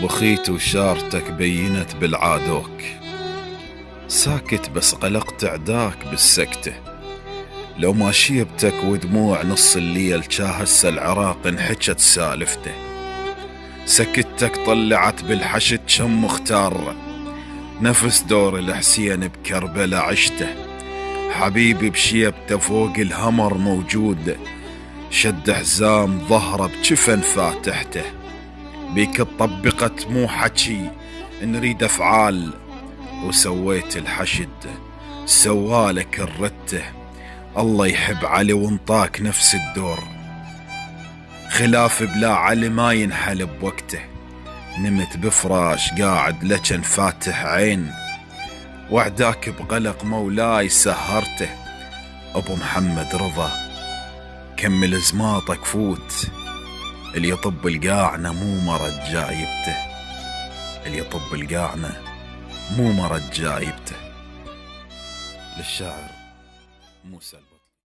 بخيت وشارتك بينت بالعادوك، ساكت بس قلقت عداك بالسكته. لو ما شيبتك ودموع نص الليل هسه العراق انحكت سالفته. سكتك طلعت بالحشد شم مختار، نفس دور الحسين بكربلا عشته. حبيبي بشيبته فوق الهمر موجود، شد حزام ظهره بجفن فاتحته. بيك طبقت مو حكي نريد افعال، وسويت الحشد سوالك الرته. الله يحب علي وانطاك نفس الدور، خلاف بلا علي ما ينحل بوقته. نمت بفراش قاعد لجن فاتح عين، وعداك بقلق مولاي سهرته. ابو محمد رضا كمل زماطك فوت، اللي يطب القاعنة مو مرض جايبته. اللي يطب القاعنة مو مرض جايبته. للشاعر موسى البريد.